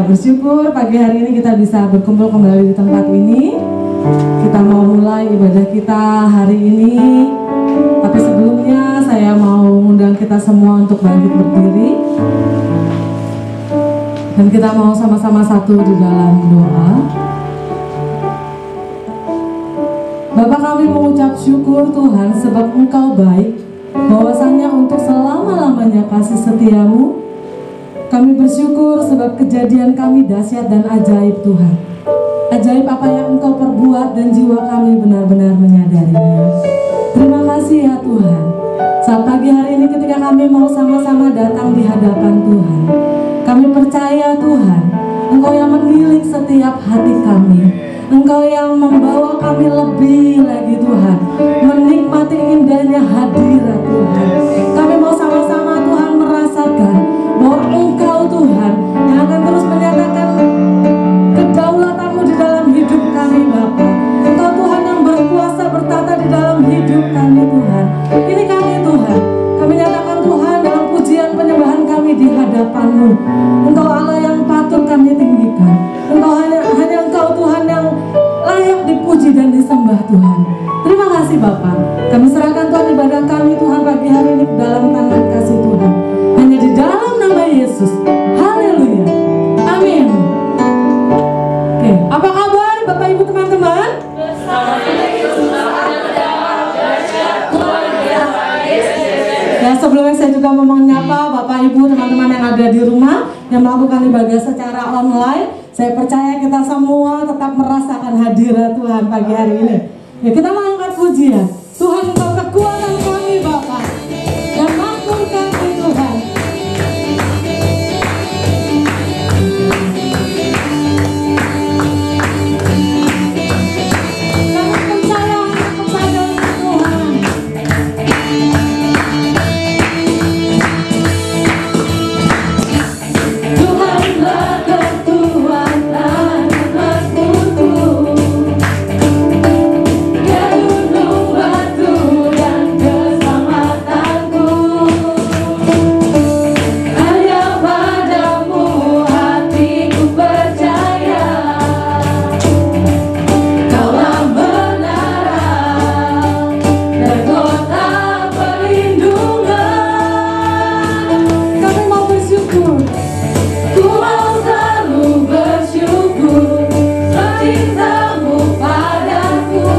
bersyukur pagi hari ini kita bisa berkumpul kembali di tempat ini. Kita mau mulai ibadah kita hari ini. Tapi sebelumnya saya mau undang kita semua untuk bangkit berdiri. Dan kita mau sama-sama satu di dalam doa. Bapa, kami mengucap syukur Tuhan sebab Engkau baik, bahwasannya untuk selama-lamanya kasih setiamu. Kami bersyukur sebab kejadian kami dahsyat dan ajaib Tuhan. Ajaib apa yang Engkau perbuat dan jiwa kami benar-benar menyadarinya. Terima kasih ya Tuhan. Saat pagi hari ini ketika kami mau sama-sama datang di hadapan Tuhan, kami percaya Tuhan, Engkau yang menilik setiap hati kami. Engkau yang membawa kami lebih lagi Tuhan, menikmati indahnya hadirat Tuhan. Kami mau sama-sama Tuhan merasakan bahwa Engkau Tuhan yang akan terus menyatakan kedaulatan-Mu di dalam hidup kami Bapa. Engkau Tuhan yang berkuasa bertata di dalam hidup kami Tuhan. Ini kami Tuhan, kami nyatakan Tuhan dalam pujian penyembahan kami di hadapan-Mu. Engkau Allah yang patut kami tinggikan. Engkau hanya Engkau Tuhan yang layak dipuji dan disembah Tuhan. Terima kasih Bapa. Kami serahkan Tuhan ibadah kami Tuhan pagi hari ini dalam tangan kasih Tuhan. Hanya di dalam nama Yesus. Haleluya. Amin. Oke, apa kabar Bapak Ibu teman-teman? Ya, sebelumnya saya juga mau menyapa Bapak Ibu teman-teman yang ada di rumah yang melakukan ibadah secara online. Saya percaya kita semua tetap merasakan hadirat Tuhan pagi hari ini. Ya, kita mengangkat pujian. Tuhan Engkau kekuatan kami Bapa dan makmur kami Tuhan. Kami percaya kepada Tuhan. Tuhanlah kekuatan dan makmurku. Ya gunung batu dan keselamatanku. Hanya padamu hatiku percaya. Kaulah menara dan kota perlindungan. Kami mau bersyukur. Ku mau selalu bersyukur. Cintamu padaku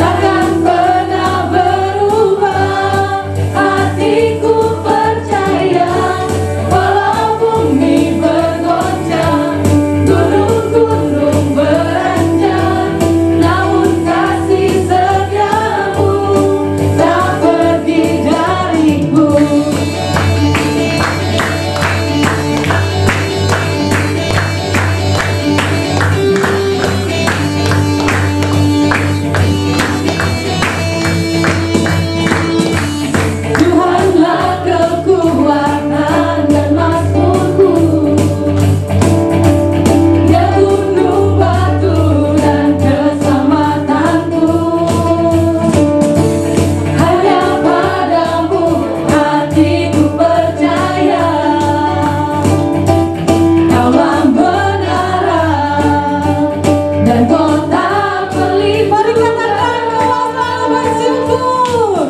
takkan pernah berubah. Hatiku percaya walau bumi bergoncang, gunung-gunung beranjak, namun kasih setiamu tak pergi dariku. Tuhanlah kekuatan dan makmurku. Ya gunung batu dan keselamatanku. Hanya padamu hatiku percaya. Kaulah menara dan kota pelipur. Mari katakan kau selalu bersyukur.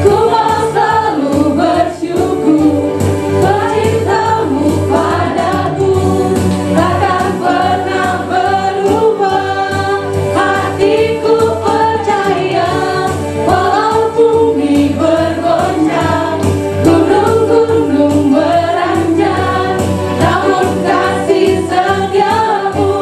Ku mau selalu bersyukur. Cintamu padaku takkan pernah berubah. Hatiku percaya walau bumi bergoncang, gunung-gunung beranjak, namun kasih setiamu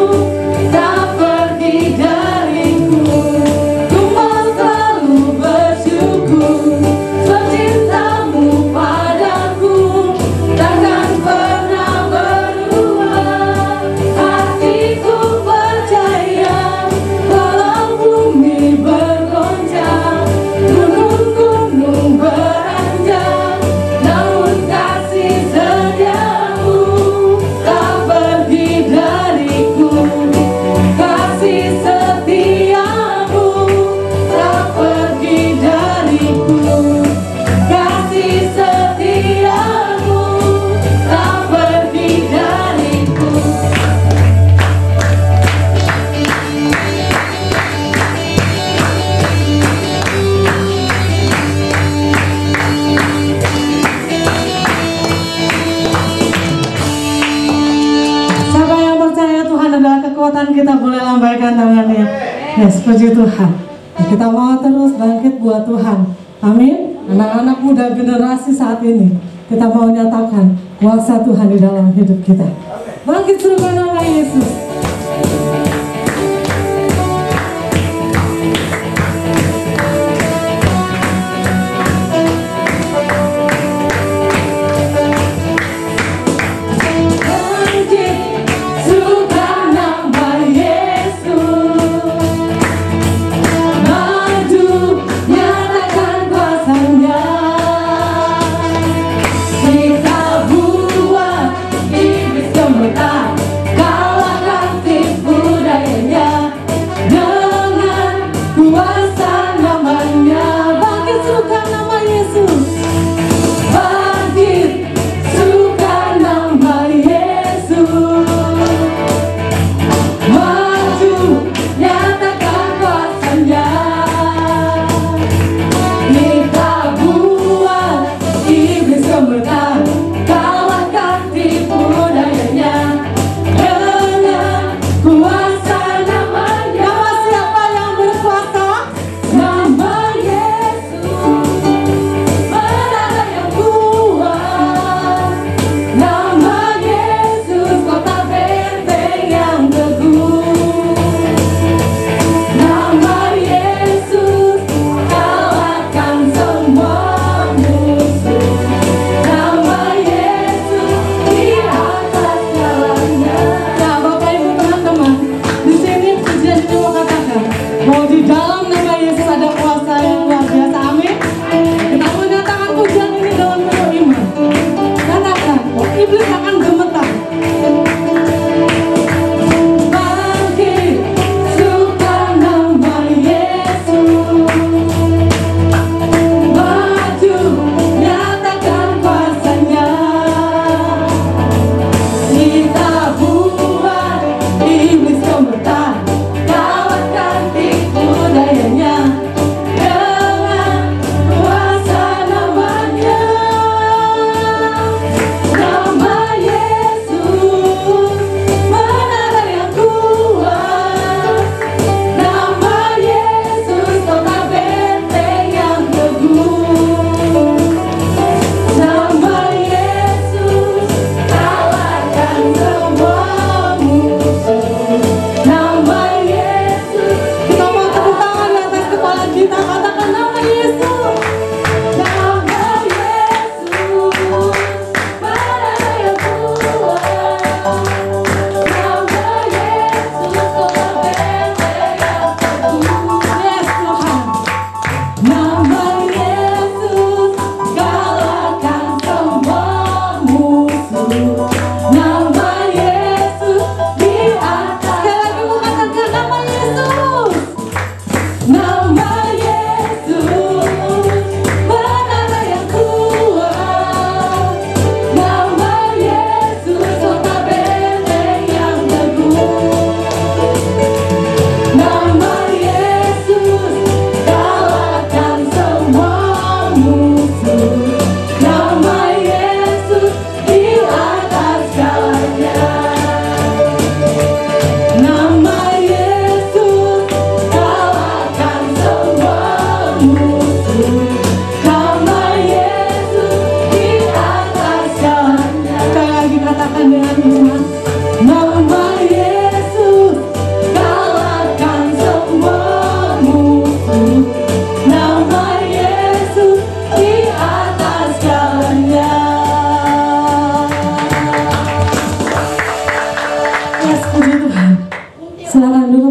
Tuhan adalah kekuatan kita, boleh lambaikan tangannya. Yes, puji Tuhan. Kita mau terus bangkit buat Tuhan. Amin. Anak-anak muda generasi saat ini, kita mau nyatakan kuasa Tuhan di dalam hidup kita. Bangkit serukan nama Yesus.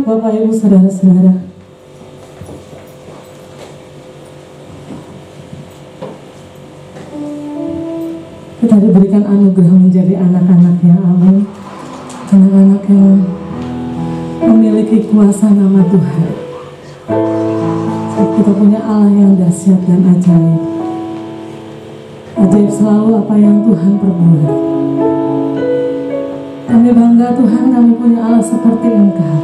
Bapak Ibu saudara-saudara. Kita diberikan anugerah menjadi anak-anak yang amin. Anak-anak yang memiliki kuasa nama Tuhan. Kita punya Allah yang dahsyat dan ajaib. Ajaib selalu apa yang Tuhan perbuat. Kami bangga Tuhan, kami punya Allah seperti Engkau.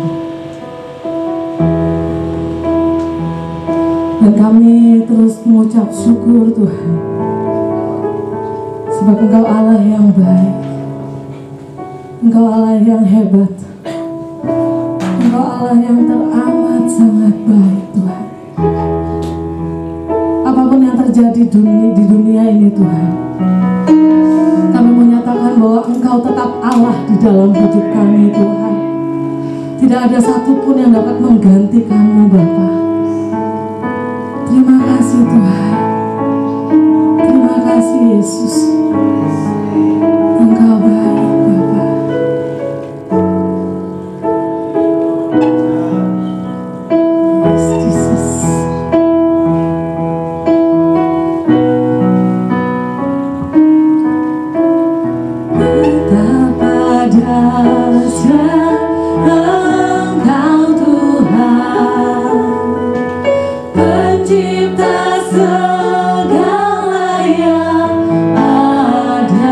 Dan kami terus mengucap syukur Tuhan, sebab Engkau Allah yang baik, Engkau Allah yang hebat, Allah yang teramat sangat baik Tuhan. Apapun yang terjadi di dunia ini Tuhan, kami menyatakan bahwa Engkau tetap Allah di dalam hidup kami Tuhan. Tidak ada satupun yang dapat menggantikan-Mu Bapa. Terima kasih Tuhan. Terima kasih Yesus. Engkau baik Bapa. Yes, Jesus. Betapa dahsyat Engkau Tuhan, pencipta segala yang ada.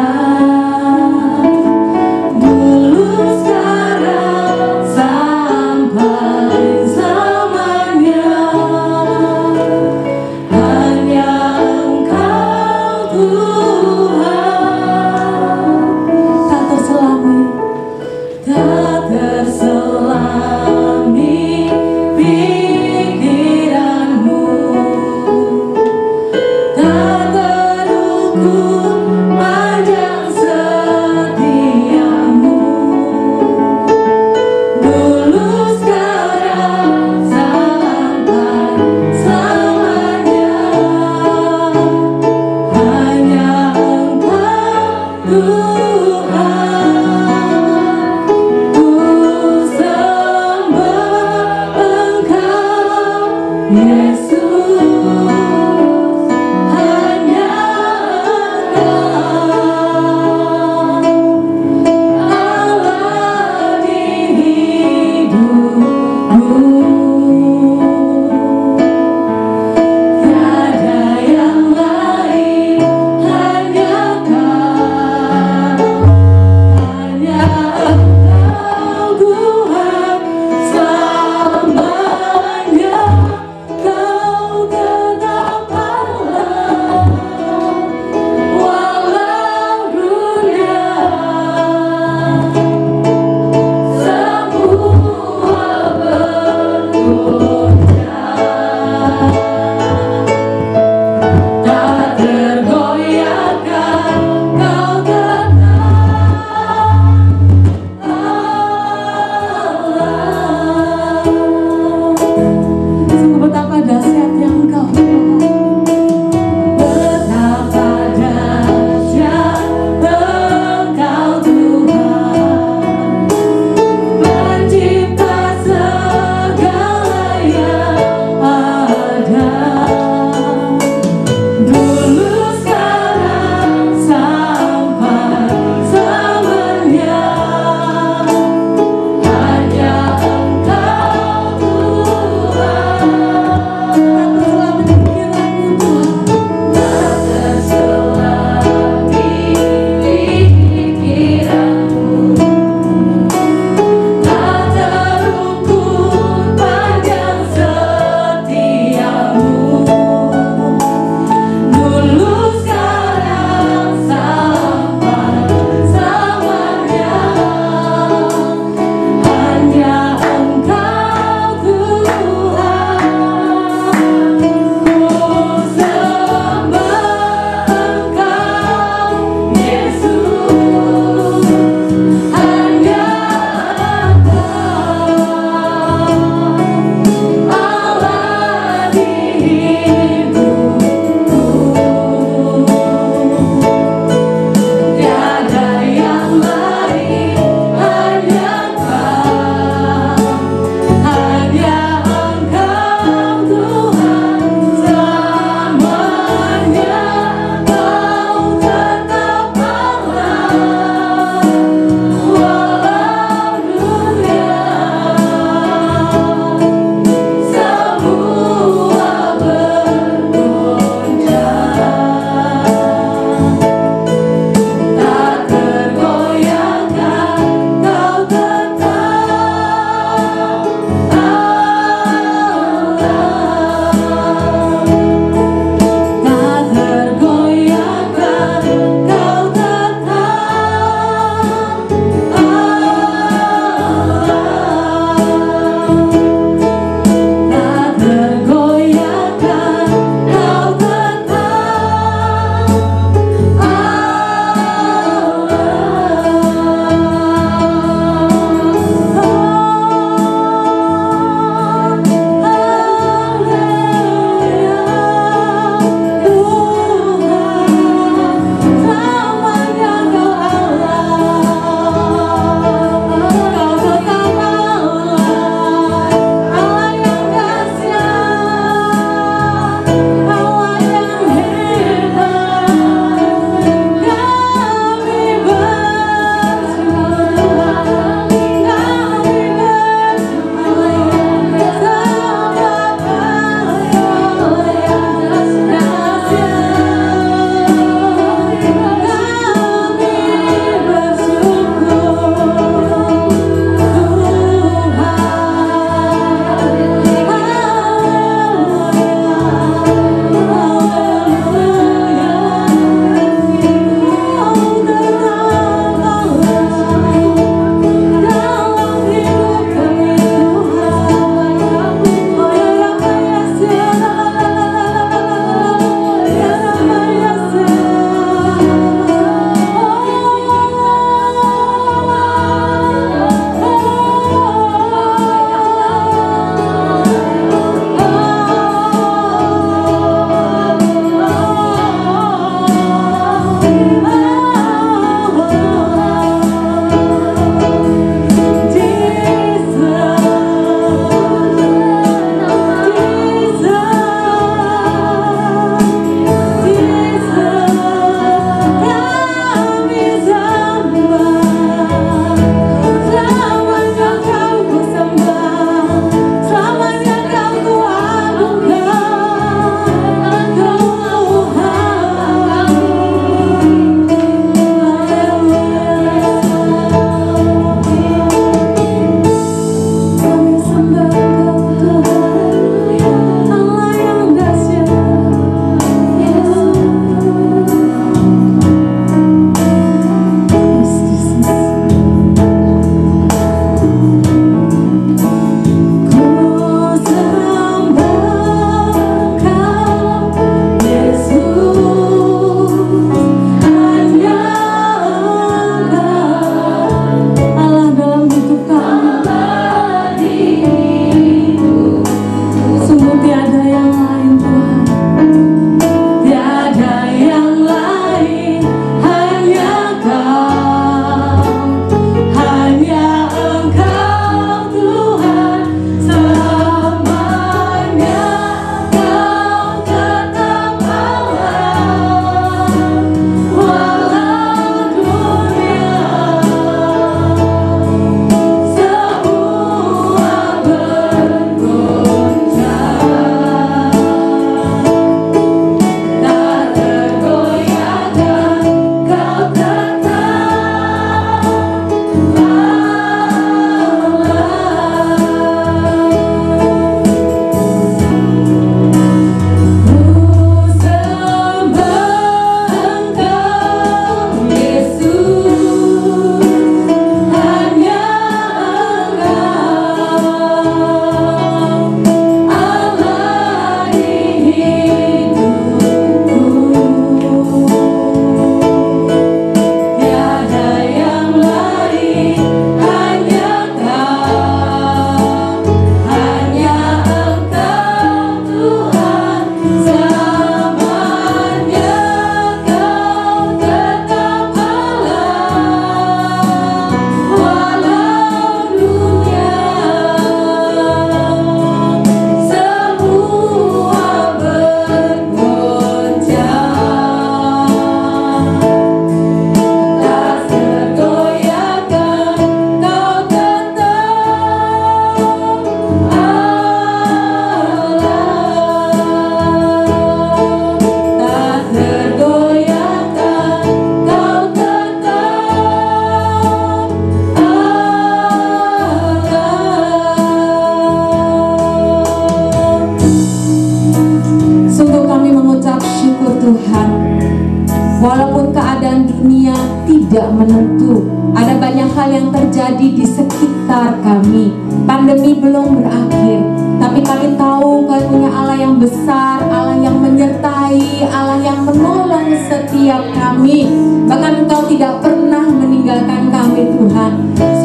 terjadi di sekitar kami. Pandemi belum berakhir, tapi kami tahu Kau punya Allah yang besar, Allah yang menyertai, Allah yang menolong setiap kami. Bahkan Engkau tidak pernah meninggalkan kami Tuhan.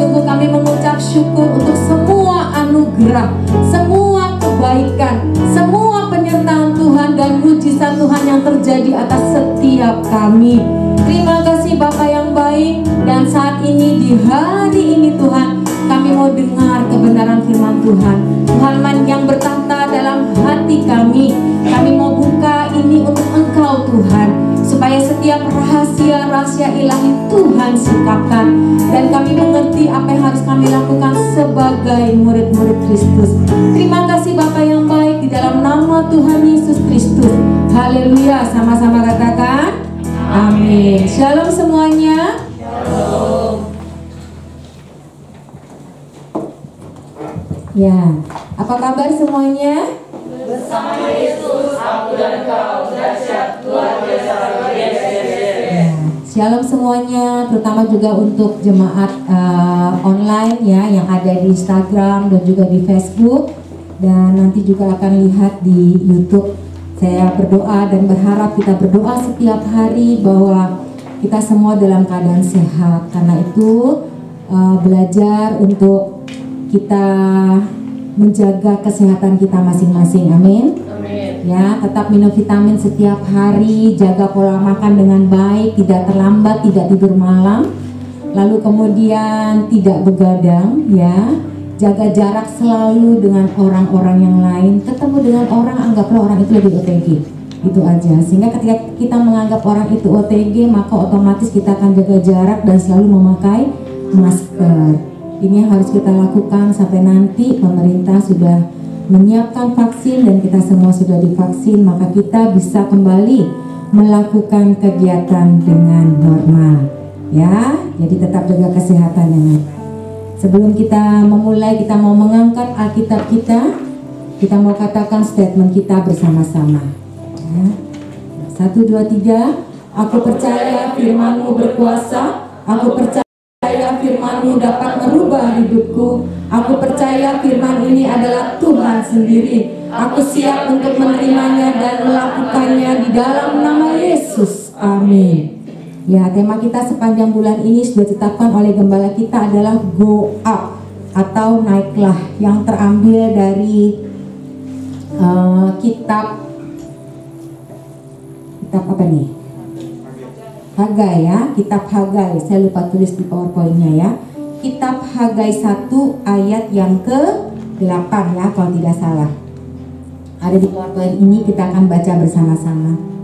Sungguh kami mengucap syukur untuk semua anugerah, semua kebaikan, semua penyertaan Tuhan dan mujizat Tuhan yang terjadi atas setiap kami. Terima kasih Bapa yang baik. Dan saat ini, di hari ini Tuhan, kami mau dengar kebenaran firman Tuhan. Tuhan yang bertahta dalam hati kami. Kami mau buka ini untuk Engkau Tuhan, supaya setiap rahasia-rahasia ilahi Tuhan sikapkan. Dan kami mengerti apa yang harus kami lakukan sebagai murid-murid Kristus. Terima kasih Bapa yang baik, di dalam nama Tuhan Yesus Kristus. Haleluya, sama-sama katakan amin. Shalom semuanya. Shalom. Ya, apa kabar semuanya? Bersama Yesus, aku dan kau dahsyat luar biasa. Ya, shalom semuanya, terutama juga untuk jemaat online ya yang ada di Instagram dan juga di Facebook, dan nanti juga akan lihat di YouTube. Saya berdoa dan berharap kita berdoa setiap hari bahwa kita semua dalam keadaan sehat. Karena itu belajar untuk kita menjaga kesehatan kita masing-masing. Amin. Amin. Ya, tetap minum vitamin setiap hari, jaga pola makan dengan baik, tidak terlambat, tidak tidur malam, lalu kemudian tidak begadang, ya. Jaga jarak selalu dengan orang-orang yang lain. Ketemu dengan orang, anggaplah orang itu lebih OTG. Itu aja. Sehingga ketika kita menganggap orang itu OTG, maka otomatis kita akan jaga jarak dan selalu memakai masker. Ini yang harus kita lakukan sampai nanti pemerintah sudah menyiapkan vaksin dan kita semua sudah divaksin, maka kita bisa kembali melakukan kegiatan dengan normal. Ya, jadi tetap jaga kesehatan dengan baik. Sebelum kita memulai, kita mau mengangkat Alkitab kita mau katakan statement kita bersama-sama. Ya. 1, 2, 3. Aku percaya firman-Mu berkuasa. Aku percaya firman-Mu dapat merubah hidupku. Aku percaya firman ini adalah Tuhan sendiri. Aku siap untuk menerimanya dan melakukannya di dalam nama Yesus. Amin. Ya, tema kita sepanjang bulan ini sudah ditetapkan oleh gembala kita adalah Go Up atau naiklah, yang terambil dari kitab apa nih? Hagai ya, kitab Hagai. Saya lupa tulis di PowerPoint-nya ya. Kitab Hagai 1 ayat yang ke-8 ya, kalau tidak salah. Ada di PowerPoint ini, kita akan baca bersama-sama.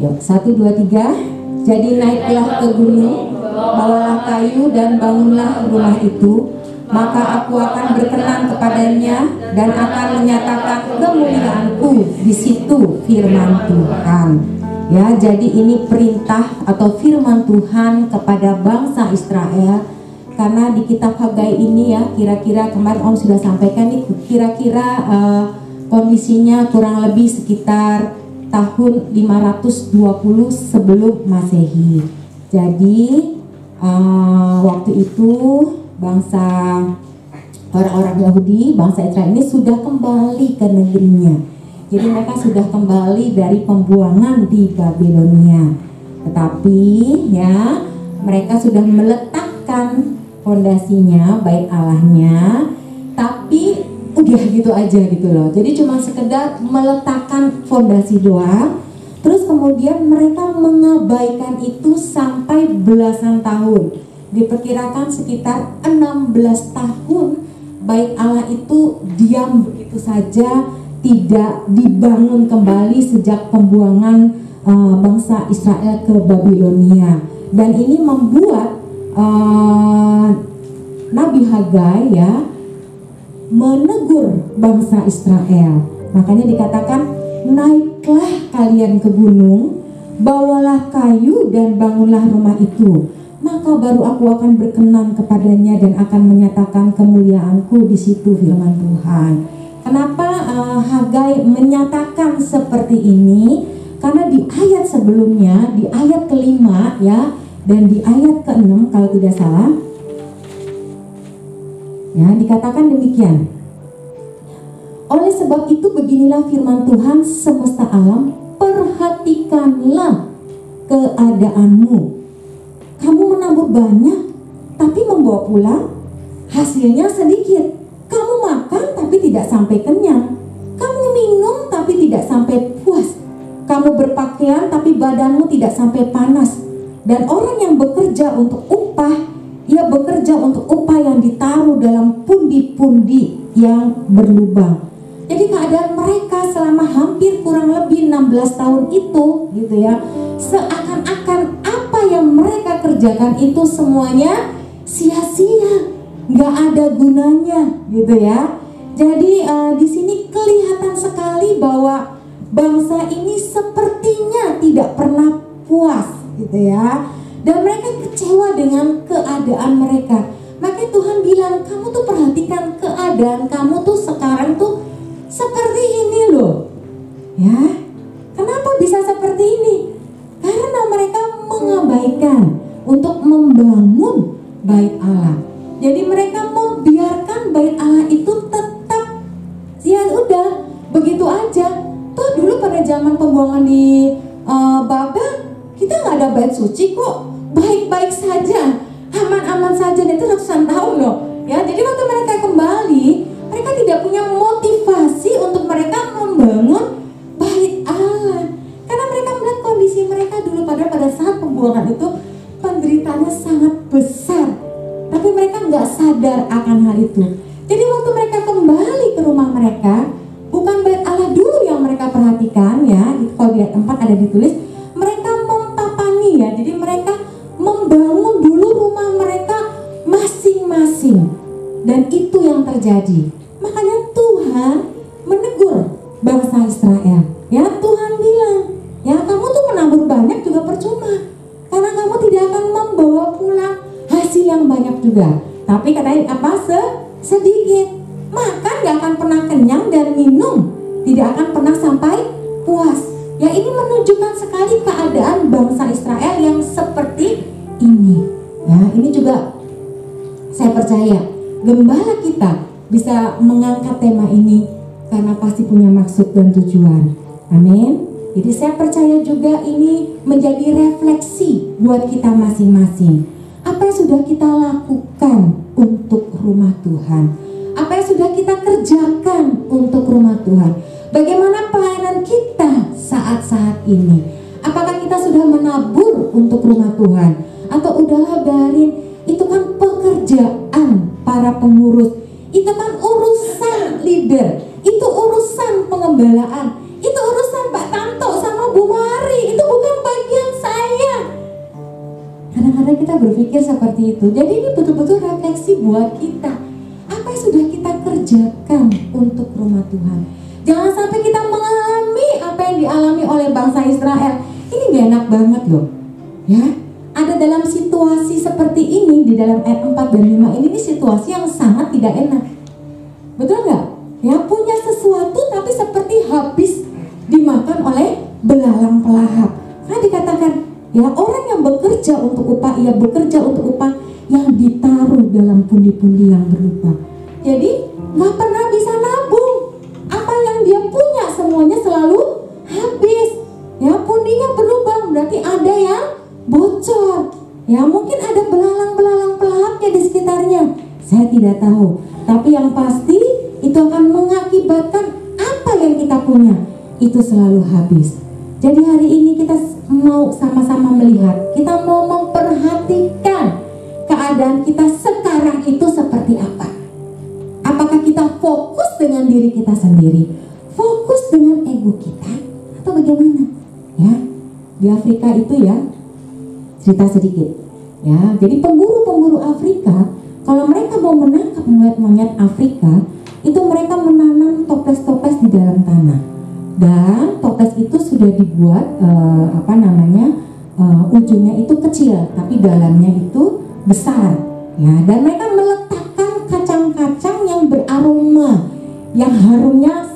Yuk, 1, 2, 3. Jadi naiklah ke gunung, bawalah kayu dan bangunlah rumah itu, maka aku akan berkenan kepadanya dan akan menyatakan kemuliaanku di situ, firman Tuhan. Ya, jadi ini perintah atau firman Tuhan kepada bangsa Israel. Karena di kitab Hagai ini ya, kira-kira kemarin Om sudah sampaikan nih, kira-kira kondisinya kurang lebih sekitar tahun 520 sebelum Masehi. Jadi waktu itu bangsa orang-orang Yahudi, bangsa Israel ini sudah kembali ke negerinya. Jadi mereka sudah kembali dari pembuangan di Babilonia. Tetapi ya, mereka sudah meletakkan fondasinya, bait Allahnya, tapi udah gitu aja gitu loh. Jadi cuma sekedar meletakkan fondasi doang. Terus kemudian mereka mengabaikan itu sampai belasan tahun. Diperkirakan sekitar 16 tahun bait Allah itu diam begitu saja, tidak dibangun kembali sejak pembuangan bangsa Israel ke Babilonia. Dan ini membuat Nabi Hagai ya menegur bangsa Israel. Makanya dikatakan, naiklah kalian ke gunung, bawalah kayu dan bangunlah rumah itu, maka baru aku akan berkenan kepadanya dan akan menyatakan kemuliaanku di situ, firman Tuhan. Kenapa Hagai menyatakan seperti ini? Karena di ayat sebelumnya, di ayat kelima ya, Dan di ayat ke-6 kalau tidak salah, ya, dikatakan demikian. Oleh sebab itu beginilah firman Tuhan semesta alam, perhatikanlah keadaanmu. Kamu menabur banyak, tapi membawa pulang hasilnya sedikit. Kamu makan tapi tidak sampai kenyang. Kamu minum tapi tidak sampai puas. Kamu berpakaian tapi badanmu tidak sampai panas. Dan orang yang bekerja untuk upah, ia bekerja untuk upah yang ditaruh dalam pundi-pundi yang berlubang. Jadi keadaan mereka selama hampir kurang lebih 16 tahun itu, gitu ya, seakan-akan apa yang mereka kerjakan itu semuanya sia-sia, nggak ada gunanya, gitu ya. Jadi di sini kelihatan sekali bahwa bangsa ini sepertinya tidak pernah puas, gitu ya. Dan mereka kecewa dengan keadaan mereka. Makanya Tuhan bilang, kamu tuh perhatikan keadaan kamu tuh sekarang tuh seperti ini loh, ya. Kenapa bisa seperti ini? Karena mereka mengabaikan untuk membangun bait Allah. Jadi mereka membiarkan bait Allah itu tetap, ya udah begitu aja. Tuh dulu pada zaman pembuangan di Babel, kita nggak ada bait suci kok, baik-baik saja, aman-aman saja. Dan itu ratusan tahun loh, ya. Jadi waktu mereka kembali, mereka tidak punya motivasi untuk mereka membangun bait Allah, karena mereka melihat kondisi mereka dulu pada saat pembuangan itu penderitaannya sangat besar, tapi mereka nggak sadar akan hal itu. Jadi waktu mereka kembali ke rumah mereka, bukan bait Allah dulu yang mereka perhatikan, ya. Kalau di ayat 4 ada ditulis, mereka mempapani, ya. Jadi mereka membangun dulu rumah mereka masing-masing, dan itu yang terjadi. Makanya Tuhan menegur bangsa Israel, ya. Tuhan bilang, ya, kamu tuh menabur banyak juga percuma, karena kamu tidak akan membawa pulang hasil yang banyak juga. Tapi katanya apa? Sedikit. Makan gak akan pernah kenyang, dan minum tidak akan pernah sampai puas. Ya, ini menunjukkan sekali keadaan bangsa Israel yang seperti ini. Ya, ini juga saya percaya gembala kita bisa mengangkat tema ini karena pasti punya maksud dan tujuan. Amin. Jadi saya percaya juga ini menjadi refleksi buat kita masing-masing. Apa yang sudah kita lakukan untuk rumah Tuhan? Apa yang sudah kita kerjakan untuk rumah Tuhan? Bagaimana pelayanan kita saat-saat ini? Apakah kita sudah menabur untuk rumah Tuhan? Atau udahlah biarin, itu kan pekerjaan para pengurus, itu kan urusan leader, itu urusan pengembalaan, itu urusan Pak Tanto sama Bu Mari, itu bukan bagian saya. Kadang-kadang kita berpikir seperti itu. Jadi ini betul-betul refleksi buat kita. Apa yang sudah kita kerjakan untuk rumah Tuhan? Jangan sampai kita mengalami apa yang dialami oleh bangsa Israel. Ini gak enak banget loh, ya. Ada dalam situasi seperti ini, di dalam ayat 4 dan 5 ini situasi yang sangat tidak enak. Betul nggak? Ya, punya sesuatu tapi seperti habis dimakan oleh belalang pelahap. Nah, dikatakan, ya, orang yang bekerja untuk upah, ia bekerja untuk upah yang ditaruh dalam pundi-pundi yang berlubang. Jadi nggak pernah bisa nabung. Apa yang dia punya semuanya selalu habis. Ya, pundinya berlubang, berarti ada yang bocor. Ya, mungkin ada belalang-belalang pelahapnya di sekitarnya. Saya tidak tahu. Tapi yang pasti itu akan mengakibatkan apa yang kita punya itu selalu habis. Jadi hari ini kita mau sama-sama melihat, kita mau memperhatikan keadaan kita sekarang itu seperti apa. Apakah kita fokus dengan diri kita sendiri, fokus dengan ego kita, atau bagaimana? Ya, di Afrika itu, ya, cerita sedikit, ya. Jadi pemburu-pemburu Afrika, kalau mereka mau menangkap monyet-monyet Afrika, itu mereka menanam toples-toples di dalam tanah. Dan toples itu sudah dibuat ujungnya itu kecil, tapi dalamnya itu besar, ya. Dan mereka meletakkan kacang-kacang yang beraroma, yang harumnya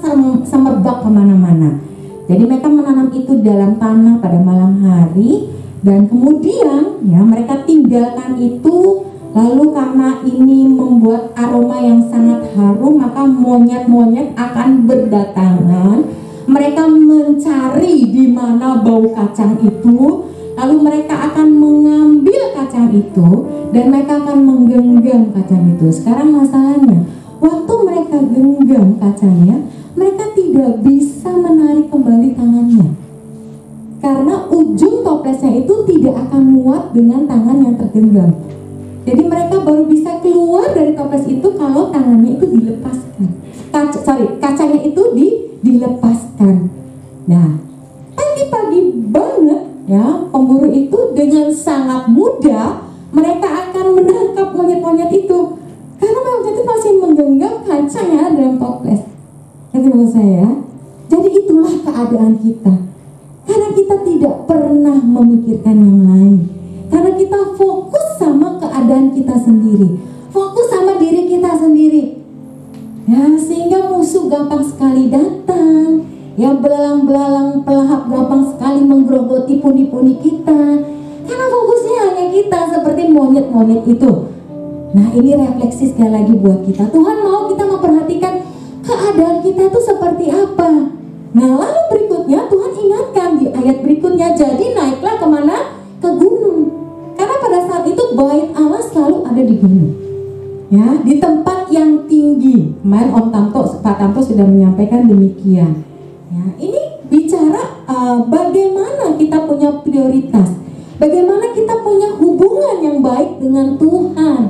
semerbak kemana-mana. Jadi mereka menanam itu dalam tanah pada malam hari, dan kemudian ya, mereka tinggalkan itu. Lalu karena ini membuat aroma yang sangat harum, maka monyet-monyet akan berdatangan. Mereka mencari di mana bau kacang itu. Lalu mereka akan mengambil kacang itu dan mereka akan menggenggam kacang itu. Sekarang masalahnya, waktu mereka genggam kacangnya, mereka tidak bisa menarik kembali tangannya. Karena ujung toplesnya itu tidak akan muat dengan tangan yang tergenggam. Jadi mereka baru bisa keluar dari toples itu kalau tangannya itu dilepaskan. Kacangnya itu dilepaskan. Nah, pagi-pagi banget ya, pemburu itu dengan sangat mudah mereka akan menangkap monyet-monyet itu. Karena monyet itu masih menggenggam kacang ya dalam toples. Ngerti maksud saya? Jadi itulah keadaan kita. Karena kita tidak pernah memikirkan yang lain. Karena kita fokus sama keadaan kita sendiri, fokus sama diri kita sendiri. Ya, sehingga musuh gampang sekali datang. Ya, belalang-belalang pelahap gampang sekali menggerogoti pundi-pundi kita. Karena fokusnya hanya kita seperti monyet-monyet itu. Nah, ini refleksi sekali lagi buat kita. Tuhan mau kita memperhatikan keadaan kita itu seperti apa. Nah, lalu berikutnya Tuhan ingatkan di ayat berikutnya, jadi naiklah kemana? Ke gunung. Karena pada saat itu bait Allah selalu ada di gunung. Ya, di tempat yang tinggi. Kemarin Pak Tamto sudah menyampaikan demikian. Ya, ini bicara bagaimana kita punya prioritas. Bagaimana kita punya hubungan yang baik dengan Tuhan.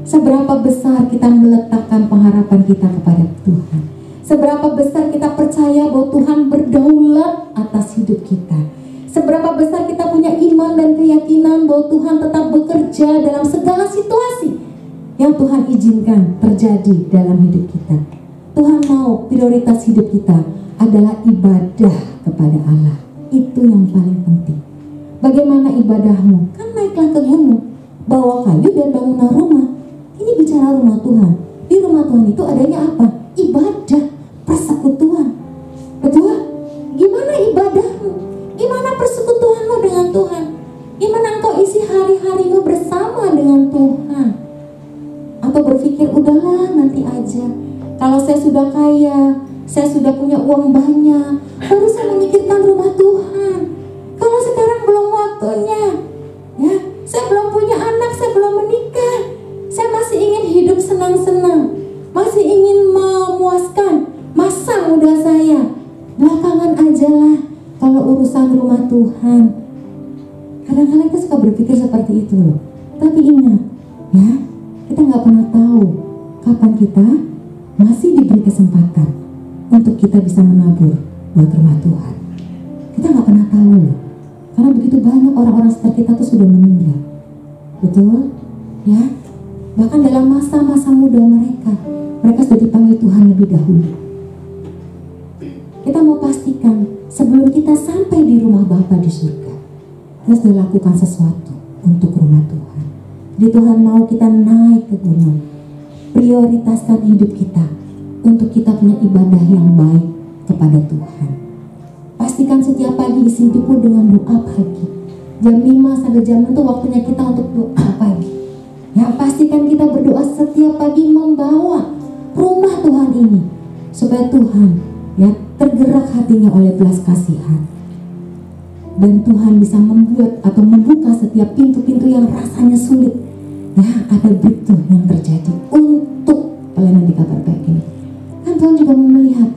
Seberapa besar kita meletakkan pengharapan kita kepada Tuhan. Seberapa besar kita percaya bahwa Tuhan berdaulat atas hidup kita. Seberapa besar kita punya iman dan keyakinan bahwa Tuhan tetap bekerja dalam segala situasi yang Tuhan izinkan terjadi dalam hidup kita. Tuhan mau prioritas hidup kita adalah ibadah kepada Allah. Itu yang paling penting. Bagaimana ibadahmu? Kan naiklah ke gunung, bawa kayu dan bangunlah rumah. Ini bicara rumah Tuhan. Di rumah Tuhan itu adanya apa? Ibadah, persekutuan. Betul? Gimana ibadahmu? Gimana persekutuanmu dengan Tuhan? Gimana engkau isi hari-harimu bersama dengan Tuhan? Atau berpikir, udahlah nanti aja. Kalau saya sudah kaya, saya sudah punya uang banyak, baru saya memikirkan rumah Tuhan. Kalau sekarang belum waktunya, ya, saya belum punya anak, saya belum menikah, saya masih ingin hidup senang-senang, masih ingin memuaskan masa muda saya. Belakangan aja lah kalau urusan rumah Tuhan. Kadang-kadang kita suka berpikir seperti itu loh. Tapi ingat, ya, kita nggak pernah tahu kapan kita masih diberi kesempatan untuk kita bisa menabur buat rumah Tuhan. Kita nggak pernah tahu loh. Karena begitu banyak orang-orang sekitar kita tuh sudah meninggal. Betul? Ya. Bahkan dalam masa-masa muda mereka sudah dipanggil Tuhan lebih dahulu. Kita mau pastikan sebelum kita sampai di rumah Bapa di surga, kita sudah lakukan sesuatu untuk rumah Tuhan. Jadi Tuhan mau kita naik ke gunung, prioritaskan hidup kita untuk kita punya ibadah yang baik kepada Tuhan. Pastikan setiap pagi isi hidupmu dengan doa pagi. Jam 5 sampai jam 6 itu waktunya kita untuk doa pagi. Ya, pastikan kita berdoa setiap pagi membawa rumah Tuhan ini supaya Tuhan ya tergerak hatinya oleh belas kasihan. Dan Tuhan bisa membuat atau membuka setiap pintu-pintu yang rasanya sulit. Ya, ada breakthrough yang terjadi untuk pelayanan di Kabar Baik ini. Kan Tuhan juga mau melihat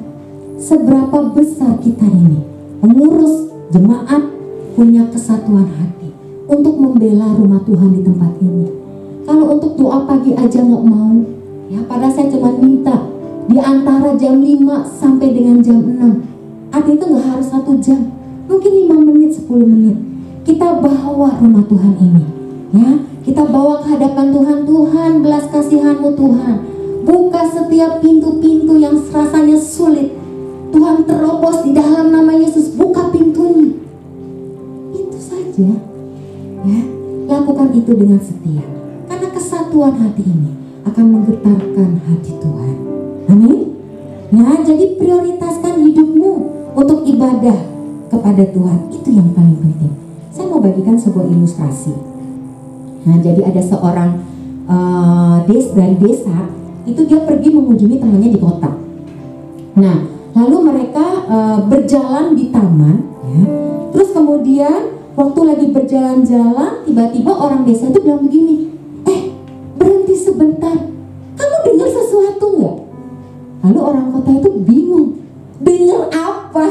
seberapa besar kita ini pengurus jemaat punya kesatuan hati untuk membela rumah Tuhan di tempat ini. Kalau untuk doa pagi aja nggak mau, ya pada saya cuma minta di antara jam 5 sampai dengan jam 6. Artinya itu nggak harus 1 jam, mungkin 5 menit, 10 menit. Kita bawa rumah Tuhan ini, ya. Kita bawa ke hadapan Tuhan. Tuhan, belas kasihan-Mu Tuhan. Buka setiap pintu-pintu yang rasanya sulit. Tuhan, terobos di dalam nama Yesus, buka pintunya. Itu saja, ya. Lakukan itu dengan setia. Karena kesatuan hati ini akan menggetarkan hati Tuhan. Amin. Ya, jadi prioritaskan hidupmu untuk ibadah kepada Tuhan. Itu yang paling penting. Saya mau bagikan sebuah ilustrasi. Nah, jadi ada seorang dari desa itu dia pergi mengunjungi temannya di kota. Nah, lalu mereka berjalan di taman, ya. Terus kemudian waktu lagi berjalan-jalan, tiba-tiba orang desa itu bilang begini, berhenti sebentar, kamu dengar sesuatu nggak? Lalu orang kota itu bingung, dengar apa?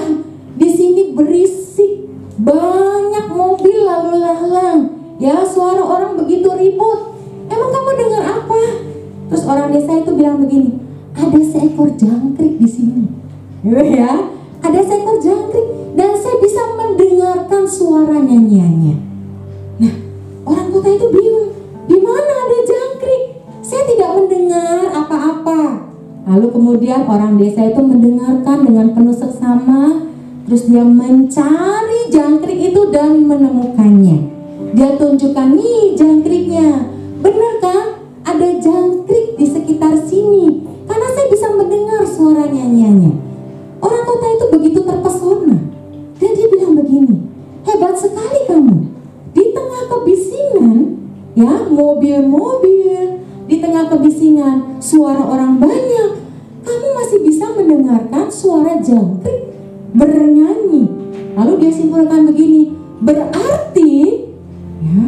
Di sini berisik, banyak mobil lalu lalang, ya suara orang begitu ribut. Emang kamu dengar apa? Terus orang desa itu bilang begini, ada seekor jangkrik di sini, ya, ada seekor jangkrik dan saya bisa mendengarkan suara nyanyiannya. Nah, orang kota itu bingung, di mana ada jangkrik? Saya tidak mendengar apa-apa. Lalu kemudian orang desa itu mendengarkan dengan penuh seksama, terus dia mencari jangkrik itu dan menemukannya. Dia tunjukkan, nih jangkriknya, benar kan? Ada jangkrik di sekitar sini, karena saya bisa mendengar suara nyanyiannya. Orang kota itu begitu terpesona, dan dia bilang begini, hebat sekali kamu. Di tengah kebisingan, ya, mobil-mobil, di tengah kebisingan, suara orang banyak, kamu masih bisa mendengarkan suara jangkrik bernyanyi. Lalu dia simpulkan begini, berarti, ya,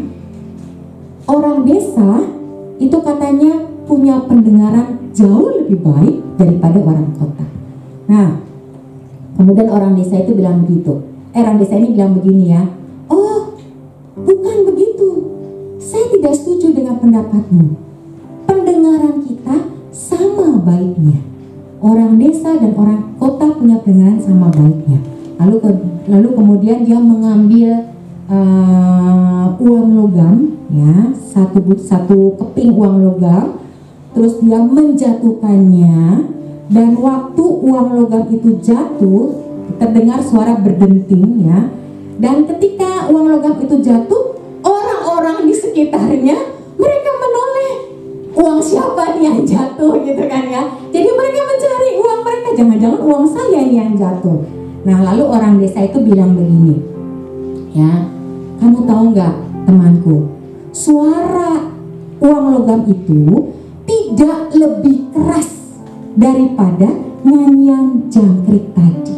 orang desa itu katanya punya pendengaran jauh lebih baik daripada orang kota. Nah, kemudian orang desa itu bilang begitu. Orang desa ini bilang begini, ya, oh, bukan begitu. Saya tidak setuju dengan pendapatmu. Pendengaran kita sama baiknya. Orang desa dan orang kota punya pendengaran sama baiknya. Lalu kemudian dia mengambil uang logam, ya, satu keping uang logam, terus dia menjatuhkannya, dan waktu uang logam itu jatuh terdengar suara berdenting, ya, dan ketika uang logam itu jatuh, orang-orang di sekitarnya mereka menoleh, uang siapa nih yang jatuh, gitu kan, ya. Jadi mereka mencari uang mereka, jangan-jangan uang saya nih yang jatuh. Nah, lalu orang desa itu bilang begini, ya, kamu tahu nggak, temanku, suara uang logam itu tidak lebih keras daripada nyanyian jangkrik tadi,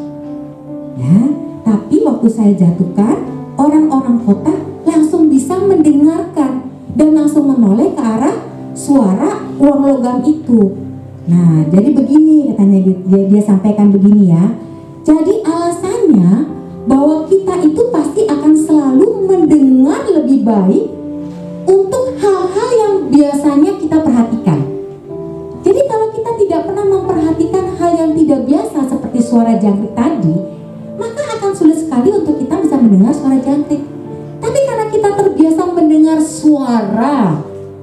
ya. Tapi waktu saya jatuhkan, orang-orang kota langsung bisa mendengarkan dan langsung menoleh ke arah suara uang logam itu. Nah, jadi begini katanya, dia sampaikan begini, ya. Jadi alasannya bahwa kita itu pasti akan selalu mendengar lebih baik untuk hal-hal yang biasanya kita perhatikan. Jadi kalau kita tidak pernah memperhatikan hal yang tidak biasa seperti suara jangkrik tadi, maka akan sulit sekali untuk kita bisa mendengar suara jangkrik. Tapi karena kita terbiasa mendengar suara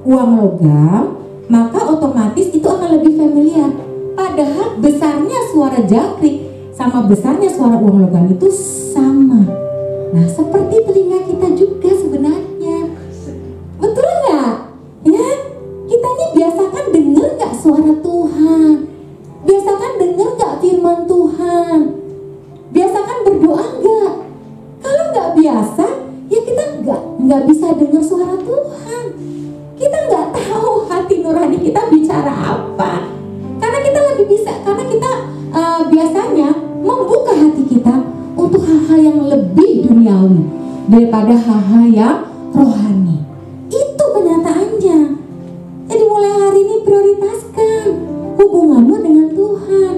uang logam, maka otomatis itu akan lebih familiar. Padahal besarnya suara jangkrik sama besarnya suara uang logam itu sama. Nah, seperti telinga kita juga sebenarnya. Betul nggak? Ya, kita ini biasakan dengar nggak suara Tuhan? Biasakan dengar nggak firman Tuhan? Biasakan berdoa nggak? Kalau nggak biasa, ya kita nggak bisa dengar suara Tuhan. Kita nggak tahu hati nurani kita bicara apa. Karena kita lebih bisa, karena kita biasanya membuka hati kita untuk hal-hal yang lebih duniawi daripada hal-hal yang rohani. Itu kenyataannya. Jadi mulai hari ini prioritaskan hubunganmu dengan Tuhan.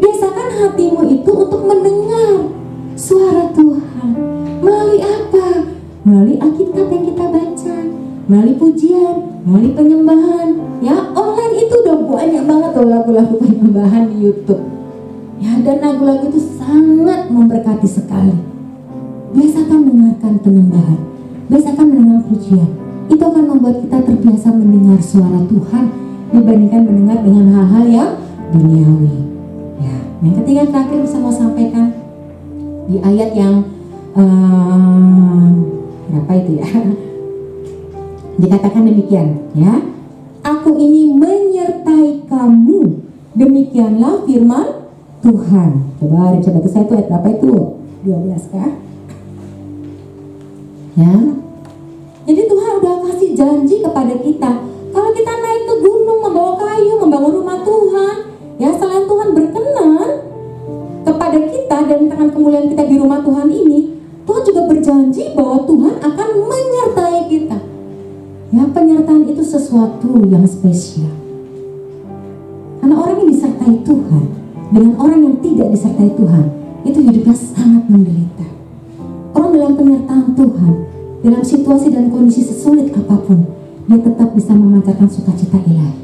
Biasakan hatimu itu untuk mendengar suara Tuhan. Melalui apa? Melalui Alkitab yang kita baca, melalui pujian, melalui penyembahan. Ya, online itu udah banyak banget tuh lagu-lagu penyembahan di YouTube. Ya, dan lagu-lagu itu sangat memberkati sekali. Biasakan mendengarkan penyembahan, biasakan mendengar pujian. Itu akan membuat kita terbiasa mendengar suara Tuhan dibandingkan mendengar dengan hal-hal yang duniawi. Ya, yang ketiga terakhir bisa mau sampaikan di ayat yang berapa itu ya? Dikatakan demikian, ya. Aku ini menyertai kamu, demikianlah firman Tuhan. Coba baca saya itu ayat berapa itu? 12 kah? Ya. Jadi Tuhan udah kasih janji kepada kita, kalau kita naik ke gunung membawa kayu, membangun rumah Tuhan, ya selain Tuhan berkenan kepada kita dan tangan kemuliaan kita di rumah Tuhan ini, Tuhan juga berjanji bahwa Tuhan akan menyertai kita. Ya, penyertaan itu sesuatu yang spesial. Karena orang yang disertai Tuhan dengan orang yang tidak disertai Tuhan, itu hidupnya sangat menderita. Orang dalam penyertaan Tuhan, dalam situasi dan kondisi sesulit apapun, dia tetap bisa memancarkan sukacita ilahi.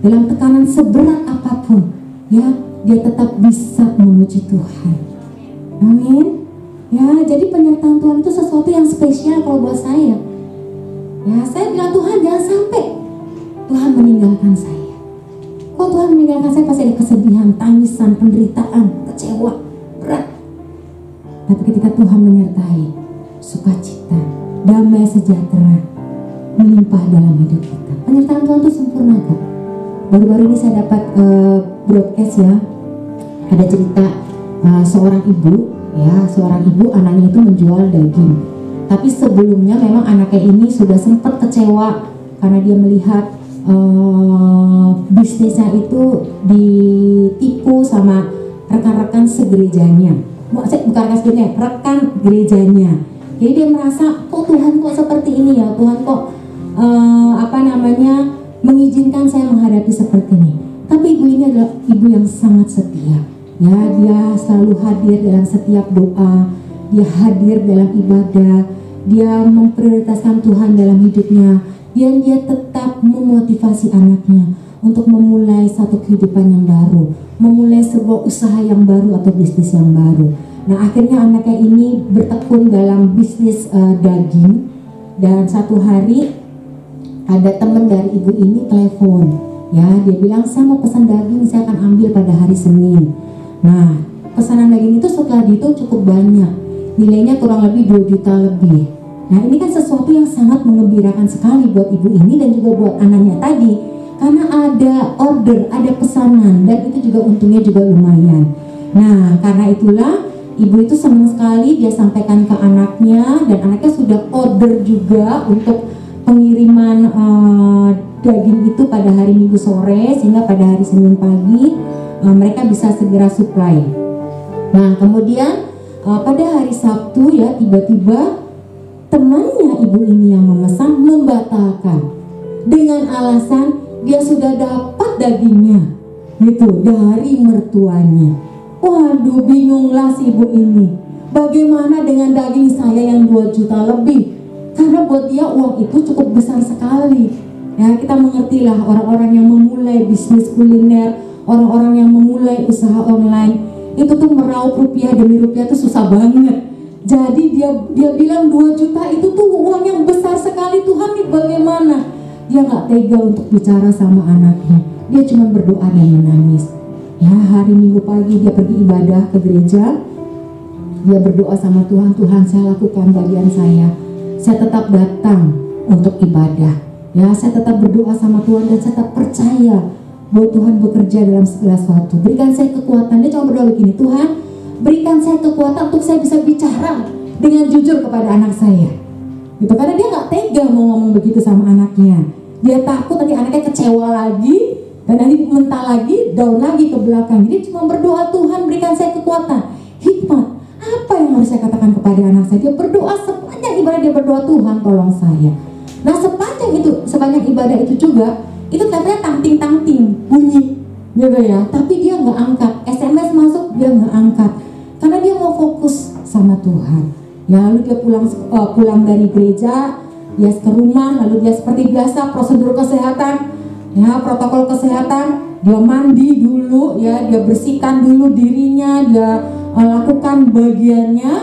Dalam tekanan seberat apapun, ya, dia tetap bisa memuji Tuhan. Amin. Ya, jadi penyertaan Tuhan itu sesuatu yang spesial kalau buat saya. Ya, saya bilang Tuhan jangan sampai Tuhan meninggalkan saya. Kalau Tuhan meninggalkan saya pasti ada kesedihan, tangisan, penderitaan, kecewa, berat. Tapi ketika Tuhan menyertai, sukacita, damai sejahtera melimpah dalam hidup kita. Penyertaan Tuhan itu sempurna kok. Baru-baru ini saya dapat broadcast ya, ada cerita seorang ibu, ya, seorang ibu anaknya itu menjual daging. Tapi sebelumnya memang anaknya ini sudah sempat kecewa karena dia melihat bisnisnya itu ditipu sama rekan-rekan segerejanya. Bukan rekan segerejanya, rekan gerejanya. Jadi dia merasa, kok Tuhan kok seperti ini ya, Tuhan kok mengizinkan saya menghadapi seperti ini. Tapi ibu ini adalah ibu yang sangat setia. Ya, dia selalu hadir dalam setiap doa, dia hadir dalam ibadah, dia memprioritaskan Tuhan dalam hidupnya, dan dia tetap memotivasi anaknya untuk memulai satu kehidupan yang baru, memulai sebuah usaha yang baru atau bisnis yang baru. Nah, akhirnya anaknya ini bertekun dalam bisnis daging, dan satu hari ada teman dari ibu ini telepon, ya, dia bilang saya mau pesan daging, saya akan ambil pada hari Senin. Nah, pesanan daging itu setelah dihitung cukup banyak, nilainya kurang lebih 2 juta lebih. Nah, ini kan sesuatu yang sangat mengembirakan sekali buat ibu ini dan juga buat anaknya tadi, karena ada order, ada pesanan, dan itu juga untungnya juga lumayan. Nah, karena itulah ibu itu senang sekali, dia sampaikan ke anaknya, dan anaknya sudah order juga untuk pengiriman daging itu pada hari Minggu sore, sehingga pada hari Senin pagi mereka bisa segera supply. Nah, kemudian pada hari Sabtu ya, tiba-tiba temannya ibu ini yang memesan membatalkan dengan alasan dia sudah dapat dagingnya gitu dari mertuanya. Waduh, bingunglah si ibu ini, bagaimana dengan daging saya yang 2 juta lebih, karena buat dia uang itu cukup besar sekali. Ya, kita mengertilah orang-orang yang memulai bisnis kuliner, orang-orang yang memulai usaha online itu tuh meraup rupiah demi rupiah tuh susah banget. Jadi dia bilang 2 juta itu tuh uang yang besar sekali, Tuhan nih bagaimana? Dia nggak tega untuk bicara sama anaknya, dia cuma berdoa dan menangis. Ya, hari Minggu pagi dia pergi ibadah ke gereja, dia berdoa sama Tuhan, Tuhan saya lakukan bagian saya tetap datang untuk ibadah. Ya, saya tetap berdoa sama Tuhan dan saya tetap percaya bahwa Tuhan bekerja dalam segala sesuatu. Berikan saya kekuatan. Dia cuma berdoa begini, Tuhan berikan saya kekuatan untuk saya bisa bicara dengan jujur kepada anak saya. Gitu, karena dia nggak tega mau ngomong begitu sama anaknya. Dia takut nanti anaknya kecewa lagi dan nanti mentah lagi, down lagi ke belakang. Jadi cuma berdoa, Tuhan berikan saya kekuatan, hikmat. Apa yang harus saya katakan kepada anak saya? Dia berdoa sepanjang ibadah, dia berdoa, Tuhan tolong saya. Nah, sepanjang ibadah itu juga, itu katanya tangting-tangting bunyi gitu ya, tapi dia nggak angkat. SMS masuk dia nggak angkat karena dia mau fokus sama Tuhan. Ya, lalu dia pulang dari gereja, dia ke rumah, lalu dia seperti biasa prosedur kesehatan, ya, protokol kesehatan, dia mandi dulu, ya, dia bersihkan dulu dirinya, dia lakukan bagiannya,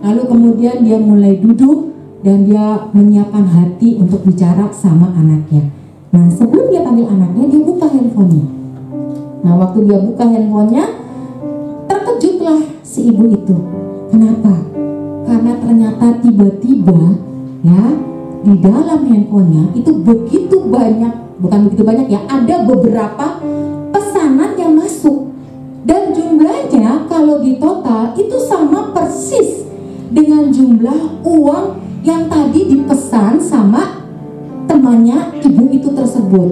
lalu kemudian dia mulai duduk dan dia menyiapkan hati untuk bicara sama anaknya. Nah, sebelum dia panggil anaknya, dia buka handphonenya. Nah, waktu dia buka handphonenya, terkejutlah si ibu itu. Kenapa? Karena ternyata tiba-tiba ya, di dalam handphonenya itu begitu banyak, bukan begitu banyak ya, ada beberapa pesanan yang masuk. Dan jumlahnya kalau di total itu sama persis dengan jumlah uang yang tadi dipesan sama temannya ibu itu tersebut.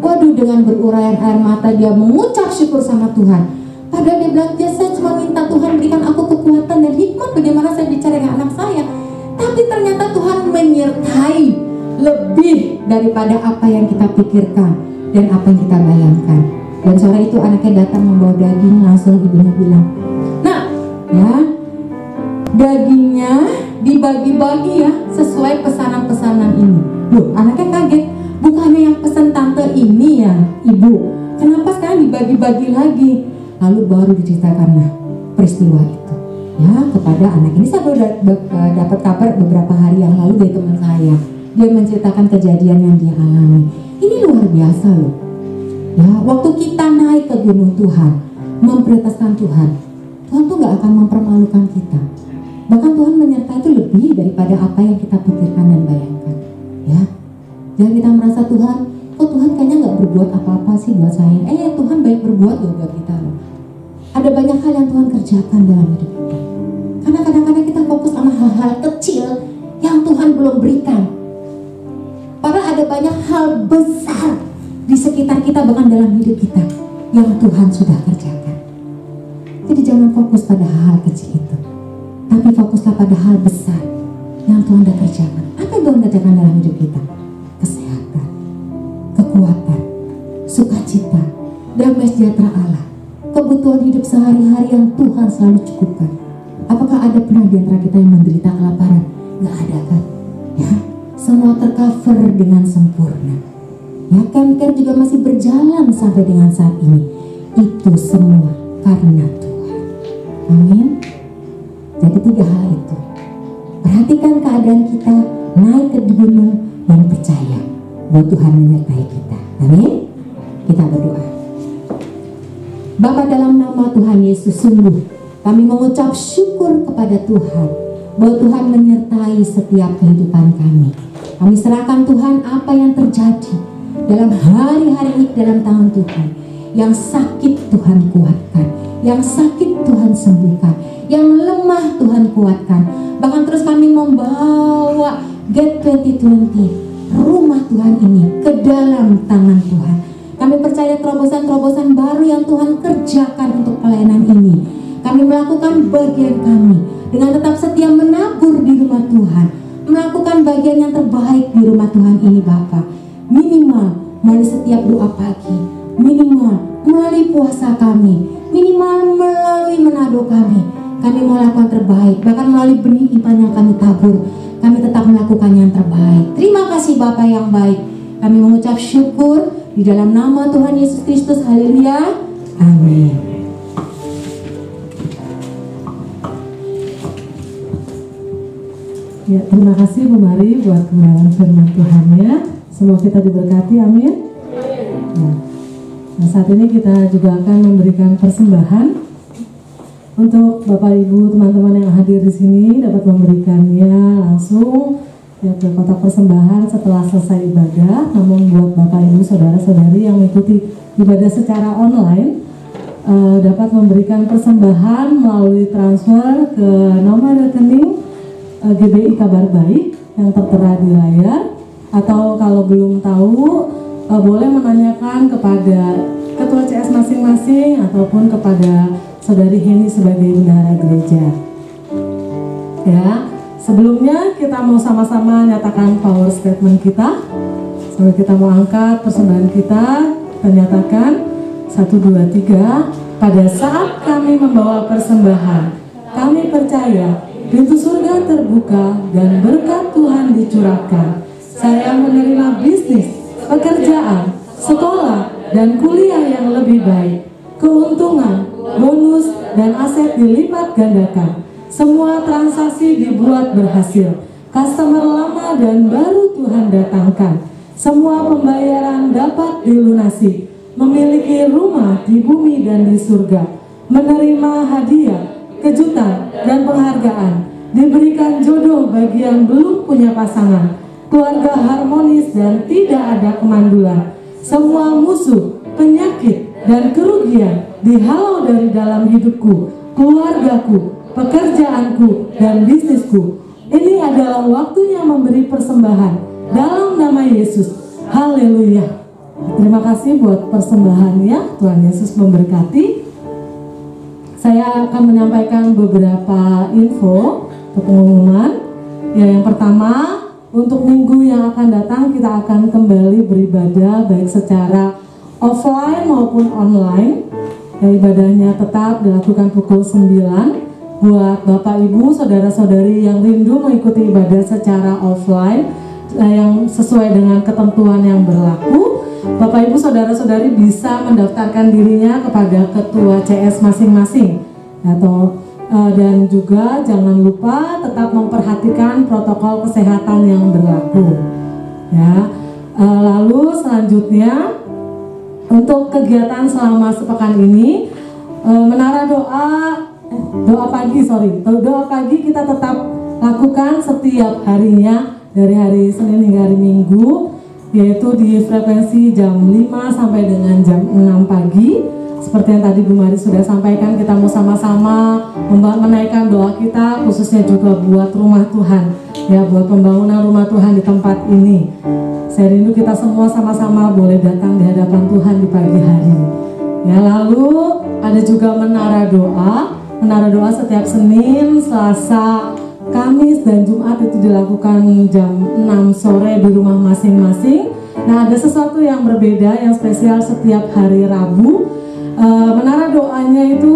Waduh, dengan berurayan air mata dia mengucap syukur sama Tuhan. Padahal dia bilang, ya saya cuma minta Tuhan berikan aku kekuatan dan hikmat bagaimana saya bicara dengan anak saya. Tapi ternyata Tuhan menyertai lebih daripada apa yang kita pikirkan dan apa yang kita bayangkan. Dan sore itu anaknya datang membawa daging, langsung ibunya bilang, nah ya, dagingnya dibagi-bagi ya sesuai pesanan-pesanan ini. Loh, anaknya kaget, bukannya yang pesan tante ini ya ibu, kenapa sekarang dibagi-bagi lagi? Lalu baru diceritakanlah peristiwa itu ya kepada anak ini. Saya baru dapat kabar beberapa hari yang lalu dari teman saya. Dia menceritakan kejadian yang dia alami. Ini luar biasa loh ya, waktu kita naik ke gunung Tuhan, memprioritaskan Tuhan, Tuhan tuh gak akan mempermalukan kita. Bahkan Tuhan menyertai itu lebih daripada apa yang kita pikirkan dan bayangkan ya. Jangan kita merasa Tuhan, kok Tuhan kayaknya gak berbuat apa-apa sih buat saya. Tuhan baik berbuat loh buat kita loh. Ada banyak hal yang Tuhan kerjakan dalam hidup kita. Karena kadang-kadang kita fokus sama hal-hal kecil yang Tuhan belum berikan. Padahal ada banyak hal besar di sekitar kita, bahkan dalam hidup kita, yang Tuhan sudah kerjakan. Jadi jangan fokus pada hal kecil itu, tapi fokuslah pada hal besar yang Tuhan sudah kerjakan. Apa yang Tuhan kerjakan dalam hidup kita? Kesehatan, kekuatan, sukacita, damai sejahtera Allah, kebutuhan hidup sehari-hari yang Tuhan selalu cukupkan. Apakah ada pernah di antara kita yang menderita kelaparan? Gak ada kan? Ya, semua tercover dengan sempurna. Ya, camp-camp juga masih berjalan sampai dengan saat ini. Itu semua karena Tuhan. Amin. Jadi 3 hal itu. Perhatikan keadaan kita, naik ke gunung, dan percaya bahwa Tuhan menyertai kita. Amin. Kita berdoa. Bapa, dalam nama Tuhan Yesus, sungguh kami mengucap syukur kepada Tuhan bahwa Tuhan menyertai setiap kehidupan kami. Kami serahkan Tuhan apa yang terjadi dalam hari-hari ini dalam tangan Tuhan. Yang sakit Tuhan kuatkan, yang sakit Tuhan sembuhkan, yang lemah Tuhan kuatkan. Bahkan terus kami membawa Get 2020, rumah Tuhan ini, ke dalam tangan Tuhan. Kami percaya terobosan-terobosan baru yang Tuhan kerjakan untuk pelayanan ini. Kami melakukan bagian kami dengan tetap setia menabur di rumah Tuhan, melakukan bagian yang terbaik di rumah Tuhan ini Bapa. Minimal melalui setiap doa pagi, minimal melalui puasa kami, minimal melalui menado kami. Kami melakukan terbaik, bahkan melalui benih iman yang kami tabur, kami tetap melakukan yang terbaik. Terima kasih Bapa yang baik. Kami mengucap syukur di dalam nama Tuhan Yesus Kristus. Haleluya. Amin. Ya, terima kasih Bu Mari buat pembahasan firman Tuhan ya. Semua kita diberkati, amin. Nah, saat ini kita juga akan memberikan persembahan untuk Bapak Ibu teman-teman yang hadir di sini dapat memberikannya langsung ya ke kotak persembahan setelah selesai ibadah. Namun buat Bapak Ibu saudara-saudari yang mengikuti ibadah secara online dapat memberikan persembahan melalui transfer ke nomor rekening GBI Kabar Baik yang tertera di layar, atau kalau belum tahu boleh menanyakan kepada ketua CS masing-masing ataupun kepada Saudari Heni sebagai bendahara gereja. Ya, sebelumnya kita mau sama-sama nyatakan power statement kita. Sebelum kita mau angkat persembahan kita nyatakan 1, 2, 3. Pada saat kami membawa persembahan, kami percaya pintu surga terbuka dan berkat Tuhan dicurahkan. Saya menerima bisnis, pekerjaan, sekolah, dan kuliah yang lebih baik. Keuntungan, bonus, dan aset dilipat gandakan. Semua transaksi dibuat berhasil. Customer lama dan baru Tuhan datangkan. Semua pembayaran dapat dilunasi. Memiliki rumah di bumi dan di surga. Menerima hadiah, kejutan, dan penghargaan. Diberikan jodoh bagi yang belum punya pasangan. Keluarga harmonis dan tidak ada kemandulan. Semua musuh, penyakit, dan kerugian dihalau dari dalam hidupku, keluargaku, pekerjaanku, dan bisnisku. Ini adalah waktunya memberi persembahan dalam nama Yesus. Haleluya. Terima kasih buat persembahannya. Tuhan Yesus memberkati. Saya akan menyampaikan beberapa info atau pengumuman. Ya, yang pertama, untuk minggu yang akan datang kita akan kembali beribadah baik secara offline maupun online. Ya, ibadahnya tetap dilakukan pukul 9. Buat Bapak Ibu, saudara-saudari yang rindu mengikuti ibadah secara offline yang sesuai dengan ketentuan yang berlaku, Bapak Ibu saudara-saudari bisa mendaftarkan dirinya kepada ketua CS masing-masing dan juga jangan lupa tetap memperhatikan protokol kesehatan yang berlaku. Ya, lalu selanjutnya untuk kegiatan selama sepekan ini menara doa pagi kita tetap lakukan setiap harinya dari hari Senin hingga hari Minggu, yaitu di frekuensi jam 5 sampai dengan jam 6 pagi. Seperti yang tadi Bu Mari sudah sampaikan, kita mau sama-sama menaikkan doa kita, khususnya juga buat rumah Tuhan, ya, buat pembangunan rumah Tuhan di tempat ini. Saya rindu kita semua sama-sama boleh datang di hadapan Tuhan di pagi hari. Ya, lalu ada juga menara doa setiap Senin, Selasa, Kamis dan Jumat itu dilakukan jam 6 sore di rumah masing-masing. Nah, ada sesuatu yang berbeda, yang spesial setiap hari Rabu. Menara doanya itu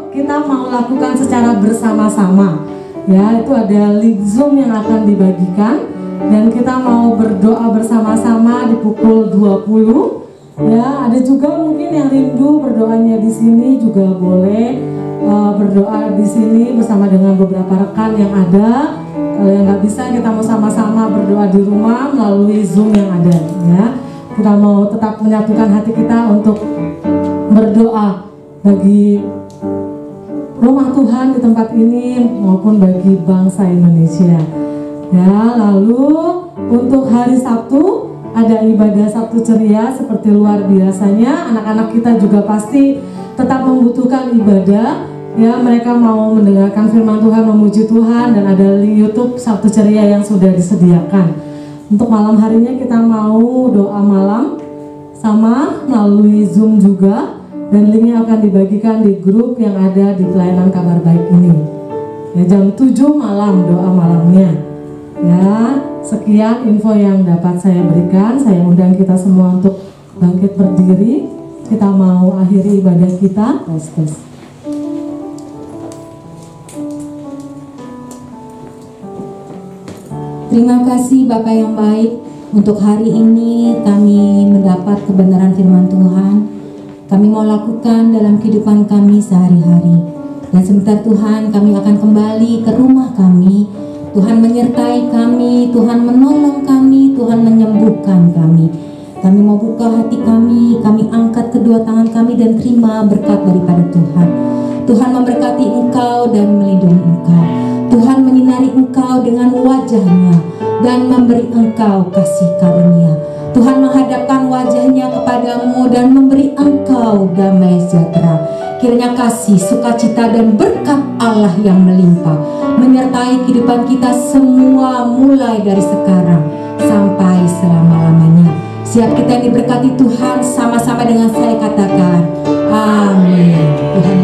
kita mau lakukan secara bersama-sama. Ya, itu ada link Zoom yang akan dibagikan dan kita mau berdoa bersama-sama di pukul 20. Ya, ada juga mungkin yang rindu berdoanya di sini juga boleh. Berdoa di sini bersama dengan beberapa rekan yang ada. Kalau yang nggak bisa, kita mau sama-sama berdoa di rumah melalui Zoom yang ada. Ya, kita mau tetap menyatukan hati kita untuk berdoa bagi rumah Tuhan di tempat ini maupun bagi bangsa Indonesia. Ya, lalu untuk hari Sabtu ada ibadah Sabtu ceria seperti luar biasanya. Anak-anak kita juga pasti tetap membutuhkan ibadah. Ya, mereka mau mendengarkan firman Tuhan, memuji Tuhan, dan ada di YouTube Sabtu ceria yang sudah disediakan. Untuk malam harinya kita mau doa malam sama melalui Zoom juga, dan linknya akan dibagikan di grup yang ada di pelayanan kabar baik ini. Ya, jam 7 malam doa malamnya. Ya, sekian info yang dapat saya berikan. Saya undang kita semua untuk bangkit berdiri. Kita mau akhiri ibadah kita. Terima kasih Bapak yang baik. Untuk hari ini kami mendapat kebenaran firman Tuhan. Kami mau lakukan dalam kehidupan kami sehari-hari. Dan sebentar Tuhan, kami akan kembali ke rumah kami. Tuhan menyertai kami, Tuhan menolong kami, Tuhan menyembuhkan kami. Kami mau buka hati kami angkat kedua tangan kami dan terima berkat daripada Tuhan. Tuhan memberkati engkau dan melindungi engkau. Tuhan menyinari engkau dengan wajahnya dan memberi engkau kasih karunia. Tuhan menghadapkan wajahnya kepadamu dan memberi engkau damai sejahtera. Kiranya kasih, sukacita dan berkat Allah yang melimpah menyertai kehidupan kita semua mulai dari sekarang sampai selama-lamanya. Siap kita yang diberkati Tuhan, sama-sama dengan saya katakan amin. Tuhan